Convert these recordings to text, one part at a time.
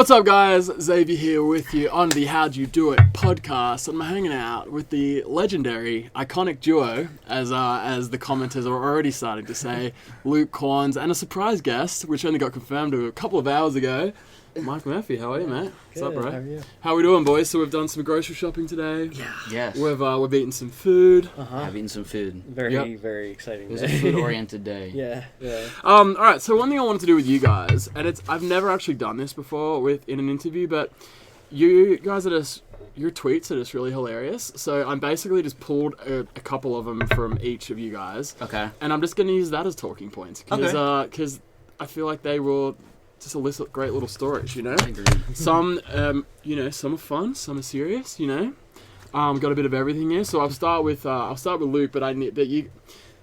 What's up, guys? Xavier here with you on the How'd You Do It podcast. I'm hanging out with the legendary, iconic duo, as the commenters are already starting to say, Luke Korns, and a surprise guest, which only got confirmed a couple of hours ago, Mike Murphy. How are you, mate? What's up, bro? How are you? How we doing, boys? So we've done some grocery shopping today. Yeah. Yes. We've eaten some food. I've eaten some food. Very exciting. It was a food-oriented day. Yeah. All right. So one thing I wanted to do with you guys, and I've never actually done this before in an interview, but you guys your tweets are just really hilarious. So I'm basically just pulled a couple of them from each of you guys. Okay. And I'm just going to use that as talking points because I feel like they will just elicit great little stories, you know. I agree. Some, some are fun, some are serious, you know. Got a bit of everything here. So I'll start with Luke, but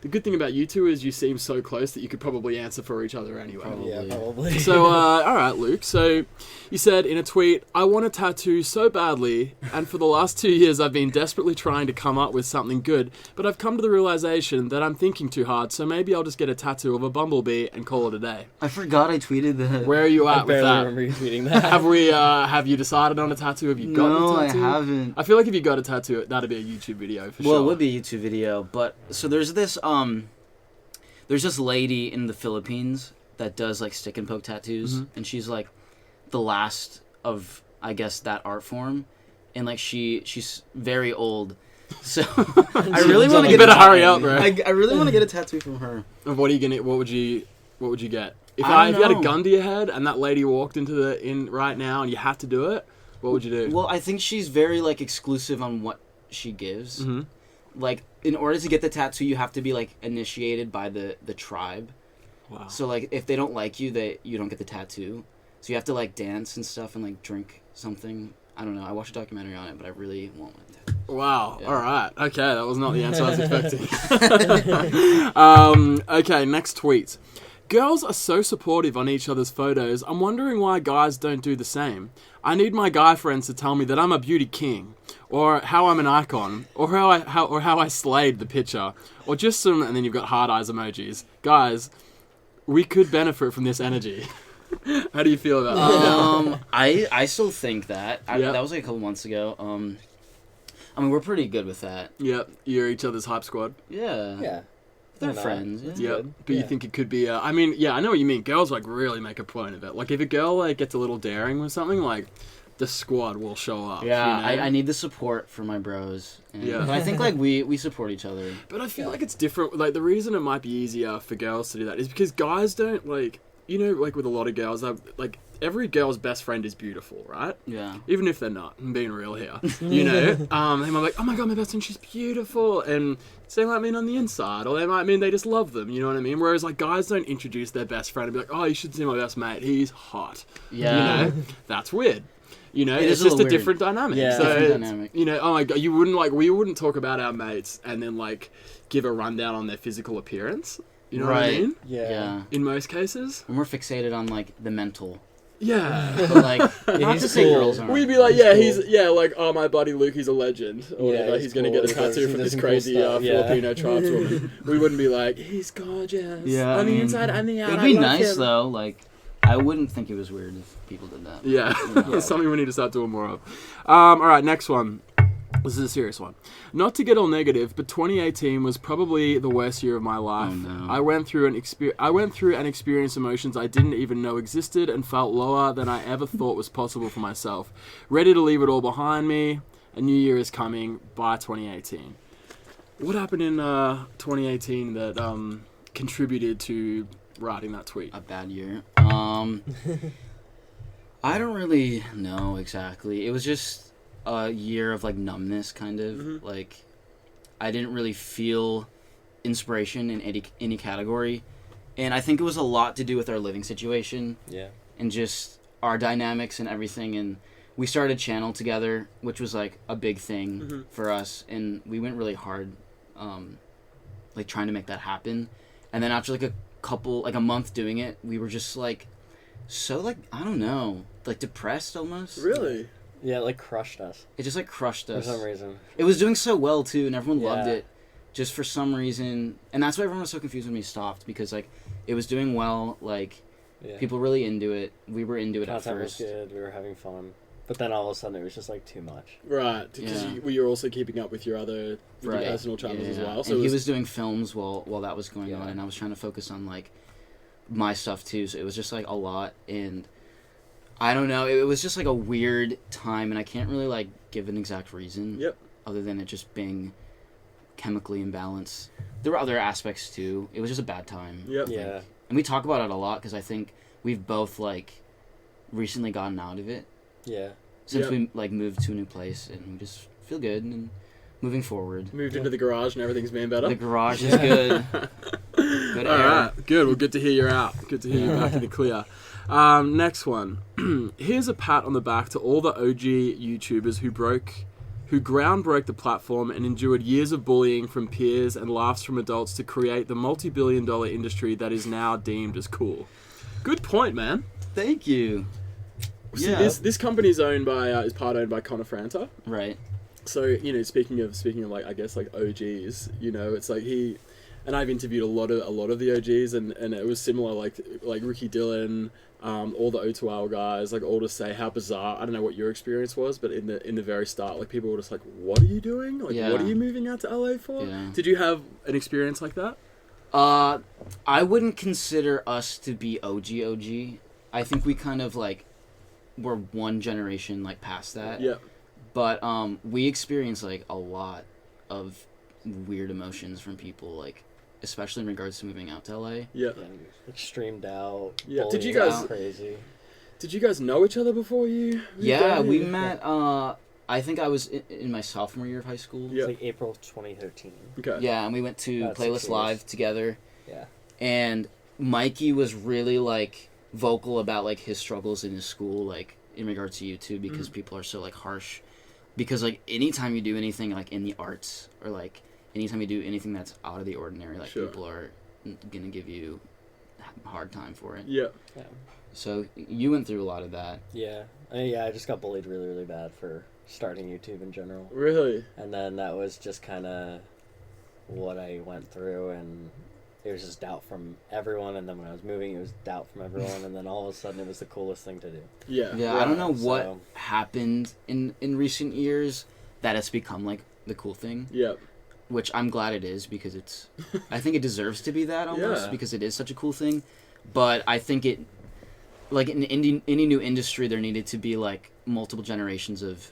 the good thing about you two is you seem so close that you could probably answer for each other anyway. Probably. So, all right, Luke. So, you said in a tweet, I want a tattoo so badly, and for the last 2 years I've been desperately trying to come up with something good, but I've come to the realization that I'm thinking too hard, so maybe I'll just get a tattoo of a bumblebee and call it a day. I forgot I tweeted that. Where are you at with that? I barely remember you tweeting that. Have you decided on a tattaoo? Have you gotten a tattoo? No, I haven't. I feel like if you got a tattoo, that'd be a YouTube video for sure. Well, it would be a YouTube video, but so there's this lady in the Philippines that does like stick and poke tattoos, and she's like the last of, I guess, that art form, and like she's very old, so I really want to get. You better hurry up, bro. I really want to get a tattoo from her. And what would you get? If I you don't had a know. gun to your head and that lady walked in right now and you had to do it, what would you do? Well, I think she's very like exclusive on what she gives. Mm-hmm. Like, in order to get the tattoo, you have to be like initiated by the tribe. Wow. So like, if they don't like you, you don't get the tattoo. So you have to like dance and stuff and like drink something. I don't know. I watched a documentary on it, but I really want one. Wow. Yeah. All right. Okay, that was not the answer I was expecting. Okay, next tweet. Girls are so supportive on each other's photos. I'm wondering why guys don't do the same. I need my guy friends to tell me that I'm a beauty king, or how I'm an icon, or how I slayed the picture, or just some. And then you've got hard eyes emojis. Guys, we could benefit from this energy. How do you feel about that? I still think that. Yeah. That was like a couple months ago. I mean, we're pretty good with that. Yep, you're each other's hype squad. Yeah. They're friends. Yep, good. but you Yeah. think it could be I know what you mean. Girls like really make a point of it. Like if a girl like gets a little daring with something, like the squad will show up. Yeah, you know? I need the support from my bros. And, Yeah. but I think like we support each other. But I feel like it's different. Like the reason it might be easier for girls to do that is because guys don't like, you know, like with a lot of girls, like every girl's best friend is beautiful, right? Yeah. Even if they're not. I'm being real here. You know? They might be like, oh my god, my best friend, she's beautiful. And so they might mean on the inside, or they might mean they just love them, you know what I mean? Whereas like guys don't introduce their best friend and be like, oh, you should see my best mate, he's hot. Yeah. You know? That's weird. You know, It it's is a just a little weird. different dynamic. Yeah. So Different it's- dynamic. You know, oh my god, we wouldn't talk about our mates and then like give a rundown on their physical appearance. You know what I Right. mean? Yeah. In most cases. And we're fixated on like the mental. Yeah. But like, not he's to say cool. girls aren't. We'd be like, He's yeah, cool. like, oh, my buddy Luke, he's a legend. Or Yeah, whatever. he's He's going to cool. get a tattoo He from does this some cool crazy stuff, yeah. Filipino tribeswoman. We wouldn't be like, he's gorgeous. Yeah, On I the mean, inside and the out. It'd I be love nice him. though. Like, I wouldn't think it was weird if people did that. Yeah, Yeah. it's something we need to start doing more of. All right, next one. This is a serious one. Not to get all negative, but 2018 was probably the worst year of my life. Oh, no. I went through and experienced emotions I didn't even know existed and felt lower than I ever thought was possible for myself. Ready to leave it all behind me. A new year is coming. By 2018. What happened in 2018 that contributed to writing that tweet? A bad year. I don't really know exactly. It was just a year of like numbness, kind of. Mhm. Like, I didn't really feel inspiration in any category, and I think it was a lot to do with our living situation Yeah. and just our dynamics and everything. And we started a channel together, which was like a big thing Mhm. for us, and we went really hard, like trying to make that happen. And then after like a month doing it, we were just like so like, I don't know, like depressed almost. Really? Yeah, it like crushed us It just like crushed for us. some reason. It was doing so well too, and everyone loved Yeah. it. Just for some reason, and that's why everyone was so confused when we stopped, because like it was doing well, like Yeah. People really into it. We were into it at Content was first. good. We were having fun. But then all of a sudden it was just like too much. Right, because Yeah. you were also keeping up with your other with your personal channels as well. So and it he was doing films while that was going Yeah. on, and I was trying to focus on like my stuff too. So it was just like a lot, and I don't know. It was just like a weird time, and I can't really like give an exact reason. Yep. Other than it just being chemically imbalanced. There were other aspects too. It was just a bad time. Yep. Yeah. And we talk about it a lot because I think we've both like recently gotten out of it Yeah. since Yep. we like moved to a new place, and we just feel good and moving forward. Moved into the garage and everything's been better. The garage is good. Good All air. right, good. Well, good to hear you're out. Good to hear you're back in the clear. Next one. Here's a pat on the back to all the OG YouTubers who ground broke the platform and endured years of bullying from peers and laughs from adults to create the multi-billion-dollar industry that is now deemed as cool. Good point, man. Thank you. See, Yeah. this company's owned by is part owned by Connor Franta. Right. So, you know, speaking of like, I guess like OGs, you know, it's like and I've interviewed a lot of the OGs, and it was similar, like Ricky Dillon, all the O2L guys, like all to say how bizarre. I don't know what your experience was, but in the very start, like people were just like, "What are you doing? Like, Yeah. what are you moving out to LA for?" Yeah. Did you have an experience like that? I wouldn't consider us to be OG. I think we kind of like were one generation like past that. Yeah. But we experienced like a lot of weird emotions from people, like especially in regards to moving out to LA. Yeah. Yeah. Extremed out. Yeah. Did you bullying, guys- crazy? Did you guys know each other before you? moved Yeah, down we here? met. I think I was in my sophomore year of high school. Yeah. It's like April 2013. Okay. Yeah, and we went to About 6 Playlist years. Live together. Yeah. And Mikey was really like vocal about like his struggles in his school, like in regards to YouTube, because people are so like harsh. Because like anytime you do anything like in the arts, or like anytime you do anything that's out of the ordinary, like Sure. people are gonna give you a hard time for it. Yeah. Yeah. So you went through a lot of that. Yeah. I just got bullied really, really bad for starting YouTube in general. Really? And then that was just kind of what I went through, and it was just doubt from everyone. And then when I was moving, it was doubt from everyone. And then all of a sudden, it was the coolest thing to do. Yeah. Yeah, I don't know what so- happened in recent years that it's become like the cool thing, Yeah. which I'm glad it is, because it's I think it deserves to be that almost, Yeah. because it is such a cool thing. But I think it, like in any new industry, there needed to be like multiple generations of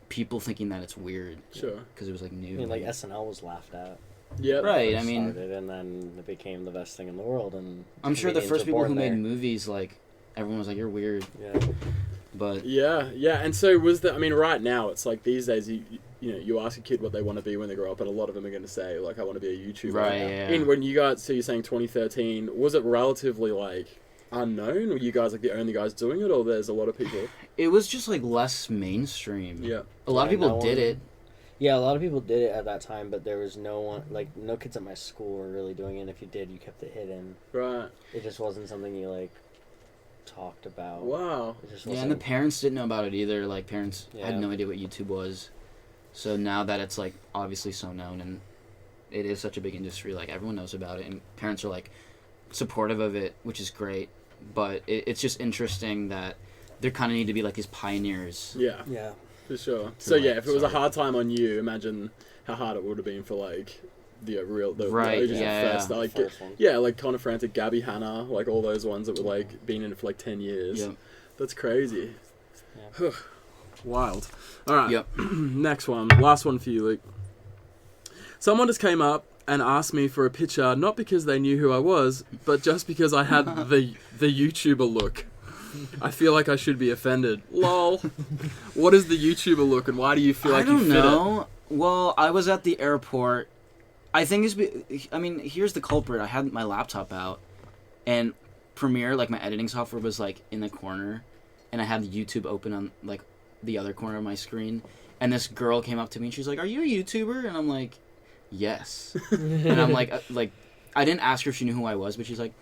people thinking that it's weird. Sure. Because it was like new. I mean, like SNL was laughed at. Yeah. Right. when I it mean, started, and then it became the best thing in the world. And I'm sure the comedians first were people born who made there. movies, like everyone was like, "You're weird," Yeah. but Yeah, yeah, and so I mean, right now, it's like these days, you ask a kid what they want to be when they grow up, and a lot of them are going to say, like, I want to be a YouTuber. Right, yeah. And when you guys, so you're saying 2013, was it relatively, like, unknown? Were you guys, like, the only guys doing it, or there's a lot of people? it was just like less mainstream. Yeah. A lot of Yeah, people no did one- it. Yeah, a lot of people did it at that time, but there was no one, like, no kids at my school were really doing it. And if you did, you kept it hidden. Right. It just wasn't something you, like, talked about. Wow. It just Yeah, wasn't. and the parents didn't know about it either. Like, parents Yeah. had no idea what YouTube was. So now that it's, like, obviously so known and it is such a big industry, like, everyone knows about it. And parents are, like, supportive of it, which is great. But it's just interesting that there kind of need to be, like, these pioneers. Yeah, Yeah. for sure. So, yeah, if it was a sorry. hard time on you, imagine how hard it would have been for, like, the Right, OGs at yeah, first. yeah. Like, First one. yeah, like Connor Franta, Gabby Hanna, like, all those ones that were, like, been in it for, like, 10 years. Yep. That's crazy. Yeah. Wild. All right. Yep. Next one. Last one for you, Luke. Someone just came up and asked me for a picture, not because they knew who I was, but just because I had the YouTuber look. I feel like I should be offended. Lol. What is the YouTuber look, and why do you feel like I don't you fit know. Well, I was at the airport. I think I mean, here's the culprit. I had my laptop out, and Premiere, like my editing software, was like in the corner, and I had YouTube open on like the other corner of my screen. And this girl came up to me and she's like, "Are you a YouTuber?" And I'm like, "Yes." And I'm like, I didn't ask her if she knew who I was, but she's like,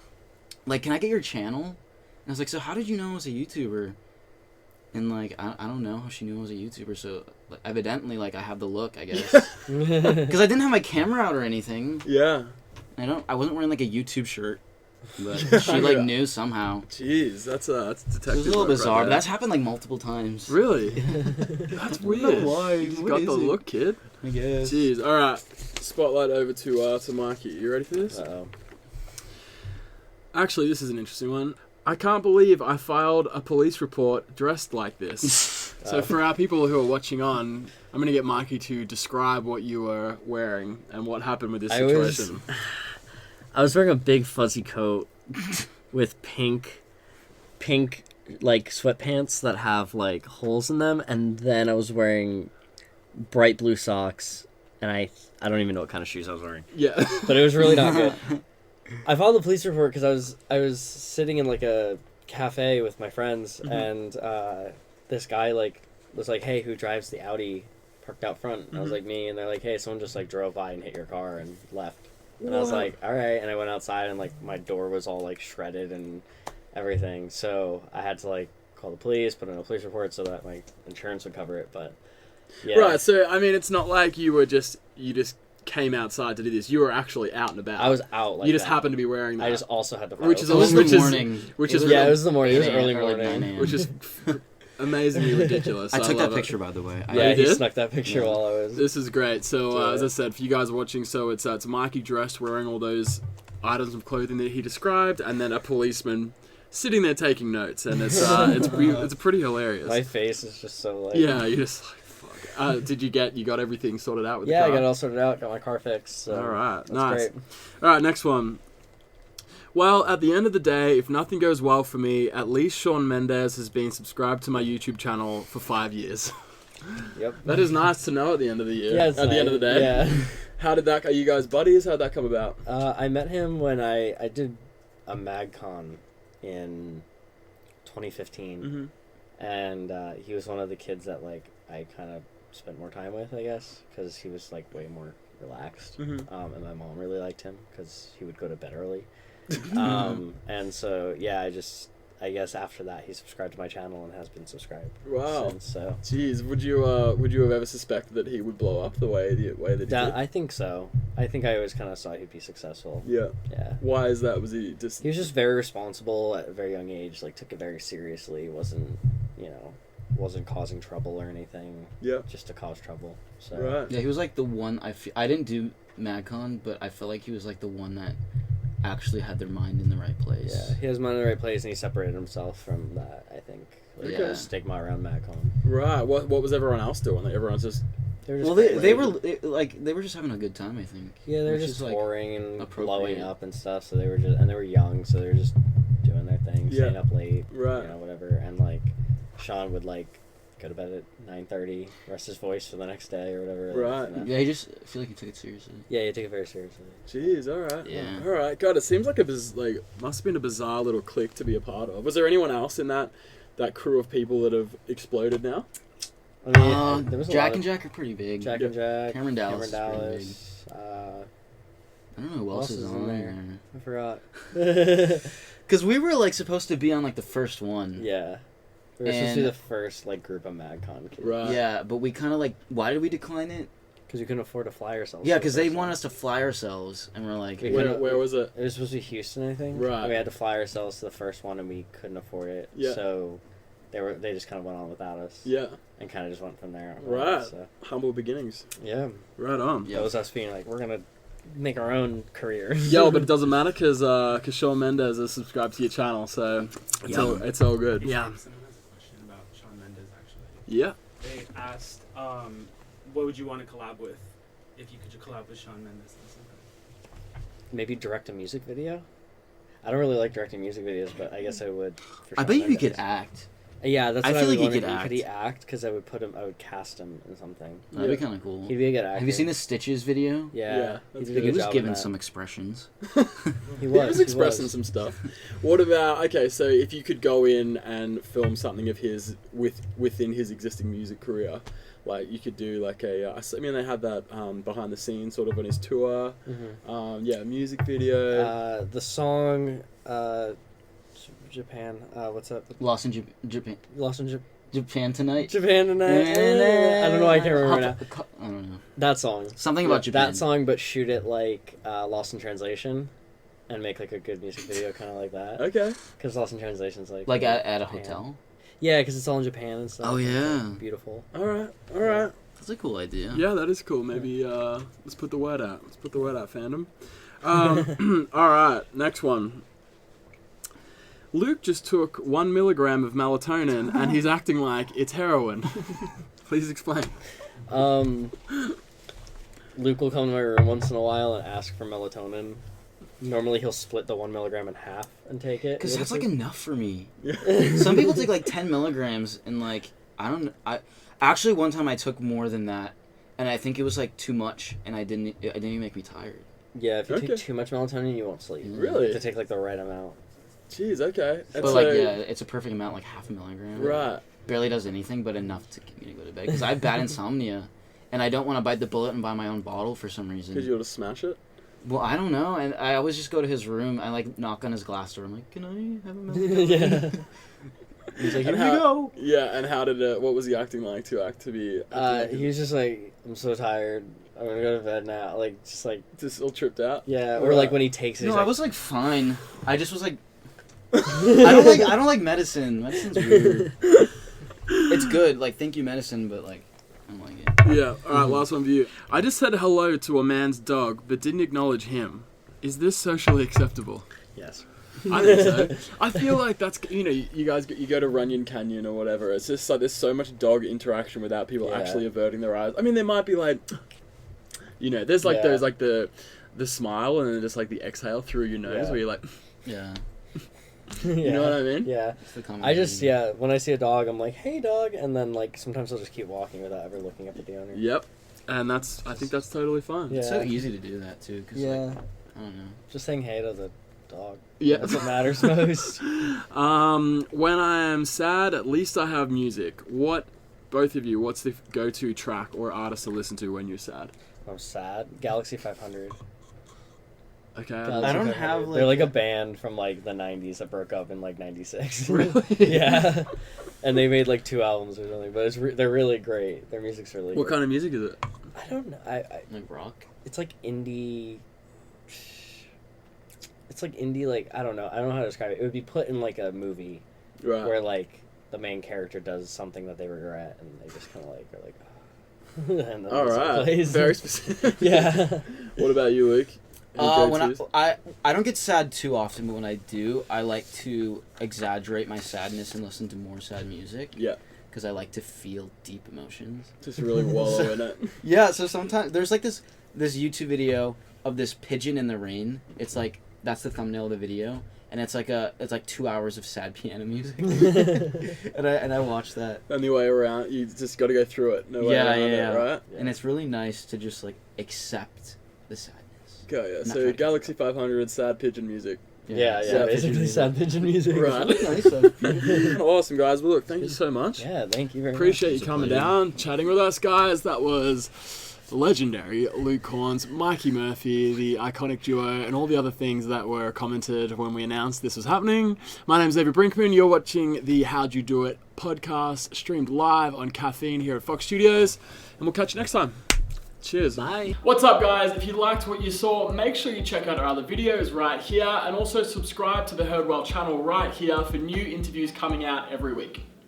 "Can I get your channel?" And I was like, "So how did you know I was a YouTuber?" And like, I don't know how she knew I was a YouTuber. So like, evidently, like I have the look, I guess, because I didn't have my camera out or anything. Yeah. I wasn't wearing like a YouTube shirt. But she like knew somehow. Jeez, that's detective. It was a little work bizarre, right but there. that's happened like multiple times. Really? That's weird. why. You just What got is the it? look, kid. I guess. Jeez. All right. Spotlight over to Mikey. You ready for this? Uh-oh. Actually, this is an interesting one. I can't believe I filed a police report dressed like this. So for our people who are watching on, I'm going to get Mikey to describe what you were wearing and what happened with this situation. I was wearing a big fuzzy coat with pink like sweatpants that have like holes in them, and then I was wearing bright blue socks, and I don't even know what kind of shoes I was wearing. Yeah. But it was really not good. I filed a police report because I was sitting in like a cafe with my friends, and this guy like was like, "Hey, who drives the Audi parked out front?" And I was like, "Me." And they're like, "Hey, someone just like drove by and hit your car and left." And I was like, "All right." And I went outside, and like my door was all like shredded and everything, so I had to like call the police, put in a police report so that my insurance would cover it. But yeah, Right, so, I mean, it's not like you just came outside to do this. You were actually out and about. I was out. Like you just that. happened to be wearing that. I just also had the. Which is It was Which the is- morning. which is yeah, it was the morning. It was 8 early or like 9 morning. a.m. which is amazingly ridiculous. I took love that it. picture, by the way. Yeah, you he did? snuck that picture Yeah. while I was. This is great. So, Yeah. as I said, for you guys watching, so it's Mikey dressed, wearing all those items of clothing that he described, and then a policeman sitting there taking notes, and it's pretty hilarious. My face is just so like. Yeah, you're just like, fuck. Did you got everything sorted out with Yeah, the I car? got it all sorted out. Got my car fixed. So All right, that's nice. Great. All right, next one. Well, at the end of the day, if nothing goes well for me, at least Shawn Mendes has been subscribed to my YouTube channel for 5 years. Yep. That is nice to know at the end of the year. Yeah, it's at the end of the nice. day. Yeah. How did that? Are you guys buddies? How'd that come about? I met him when I did a MagCon in 2015, Mm-hmm. and he was one of the kids that like I kind of spent more time with, I guess, because he was like way more relaxed. Mm-hmm. And my mom really liked him because he would go to bed early. And so yeah, I guess after that he subscribed to my channel and has been subscribed Wow. since. So Jeez, would you have ever suspected that he would blow up the way that he did? yeah, I think so. I think I always kind of saw he'd be successful. Yeah. Yeah. Why is that? Was he just? He was just very responsible at a very young age. Like took it very seriously. Wasn't causing trouble or anything. Yeah. Just to cause trouble. So Right. Yeah, he was like the one. I didn't do MagCon, but I felt like he was like the one that actually had their mind in the right place. yeah, he has mind in the right place, and he separated himself from that. I think like, Okay. stigma around MagCon. Right. What was everyone else doing? Like everyone's just. They were just Well, they crazy. were they were just having a good time, I think. Yeah, they were which just is, like, touring and blowing appropriate. up and stuff. So they were young, so they were just doing their thing, Yeah. staying up late, Right. whatever. And like Shawn would like go to bed at 9:30, rest his voice for the next day or whatever. Right. Yeah, I feel like he took it seriously. Yeah, you take it very seriously. Jeez, all right. Yeah. All right. God, it seems like must have been a bizarre little clique to be a part of. Was there anyone else in that crew of people that have exploded now? I mean, there was a Jack lot and of Jack are pretty big. Jack and Jack, Cameron Dallas is pretty Dallas. I don't know who else is in on there? there. I forgot. Because we were like supposed to be on like the first one. Yeah, we were supposed to be And- the first like group of MagCon kids. Right. Yeah, but we kind of like. Why did we decline it? Because we couldn't afford to fly ourselves. Yeah, to the because they first want one. us to fly ourselves, and we're like, We Where couldn't- was it? It was supposed to be Houston, I think. Right. We had to fly ourselves to the first one, and we couldn't afford it. Yeah. So they just kind of went on without us. Yeah. And kind of just went from there. Right. So Humble beginnings. yeah, Right on. Yeah. that was us being like, we're gonna make our own career. Yo, but it doesn't matter because Shawn Mendes is subscribed to your channel, so it's all good. Yeah. Someone has a question about Shawn Mendes, actually. Yeah. They asked, what would you want to collab with if you could collab with Shawn Mendes? Or something? Maybe direct a music video. I don't really like directing music videos, but I guess I would. For I Shawn bet you Mendes. could act. Yeah, that's I what feel I like he was could wondering. act. Could he act? Because I would cast him in something. That'd Yeah. be kind of cool. He'd be a good actor. Have you seen the Stitches video? Yeah, Yeah, he that's did a good. He good was job giving in that. some expressions. He He was expressing some stuff. What about, okay, so if you could go in and film something of his within his existing music career, like you could do like I mean they had that behind the scenes sort of on his tour, music video. The song, Japan. What's up? Lost in Japan. Lost in Japan tonight. Japan tonight. I don't know. I can't remember now. I don't know. That song. Something about Japan. That song, but shoot it like Lost in Translation, and make like a good music video, kind of like that. Okay. Because Lost in Translation's like at a Japan. hotel. Yeah, because it's all in Japan and stuff. Oh, It's, yeah. like, beautiful. All right. That's a cool idea. Yeah, that is cool. Maybe let's put the word out. Fandom. All right, next one. Luke just took 1 milligram of melatonin and he's acting like it's heroin. Please explain. Luke will come to my room once in a while and ask for melatonin. Normally he'll split the 1 milligram in half and take it. Because that's like enough for me. Yeah. Some people take like 10 milligrams and like, I actually one time I took more than that and I think it was like too much and it didn't even make me tired. Yeah, if you Okay. take too much melatonin, you won't sleep. Really? You have to take like the right amount. Jeez, okay. But like, yeah, it's a perfect amount, like half a milligram. Right. Barely does anything, but enough to get me to go to bed. Because I have bad insomnia, and I don't want to bite the bullet and buy my own bottle for some reason. Because you want to smash it? Well, I don't know, and I always just go to his room. I like knock on his glass door. I'm like, "Can I have a melatonin?" Yeah. He's like, And "Here we go." Yeah, and how did what was he acting like to be? He was just like, I'm so tired. I'm gonna go to bed now. Like, just like, just all tripped out? yeah. Or Right. like when he takes it, No, he's I like, was like fine. I just was like, I don't like medicine. Medicine's weird. It's good, like thank you medicine, but like I don't like it. Yeah, alright, last one for you. I just said hello to a man's dog, but didn't acknowledge him. Is this socially acceptable? yes. I think so. I feel like that's, you guys you go to Runyon Canyon or whatever. It's just like there's so much dog interaction without people Yeah. actually averting their eyes. I mean, there might be like, there's like Yeah. those like the smile and then just like the exhale through your nose Yeah. where you're like, Yeah, you know what I mean? Yeah. it's the common I just, thing. yeah, when I see a dog, I'm like, hey, dog. And then, like, sometimes I'll just keep walking without ever looking up at the owner. Yep. And I think that's totally fine. Yeah. It's so easy to do that too. Cause Yeah. like, I don't know. Just saying hey to the dog. Yeah. That's what matters most. When I am sad, at least I have music. Both of you, what's the go-to track or artist to listen to when you're sad? I'm sad. Galaxy 500. Okay. Galaxy I don't 500. have, like- They're like a band from like the 90s that broke up in like 96. Really? Yeah. And they made like 2 albums or something, but they're really great. Their music's really What good. kind of music is it? I don't know. Like rock. It's like indie. It's like indie, like, I don't know. I don't know how to describe it. It would be put in like a movie Right. where like the main character does something that they regret and they just kind of like are like, oh. And then All the music right. plays. Very specific. Yeah. What about you, Luke? Any When go-tos? I don't get sad too often, but when I do, I like to exaggerate my sadness and listen to more sad music. Yeah. Because I like to feel deep emotions. Just really wallow in it. Yeah, so sometimes there's like this YouTube video of this pigeon in the rain. It's like that's the thumbnail of the video, and it's like 2 hours of sad piano music. and I watched that. Only way around. You just got to go through it. No way Yeah, around yeah. it, right? And it's really nice to just like accept the sadness. Go, yeah. Not So trying to Galaxy 500, sad pigeon music. Yeah, Sad basically pigeon sad pigeon music. Right. It's really nice. That's beautiful. Awesome, guys. Well, look, thank you so much. Yeah, thank you very Appreciate It's you a coming pleasure. down, chatting with us, guys. That was the legendary Luke Korns, Mikey Murphy, the iconic duo, and all the other things that were commented when we announced this was happening. My name's Xavier Brinkman. You're watching the How'd You Do It podcast, streamed live on Caffeine here at Fox Studios, and we'll catch you next time. Cheers. Bye. What's up, guys? If you liked what you saw, make sure you check out our other videos right here, and also subscribe to the Heard Well channel right here for new interviews coming out every week.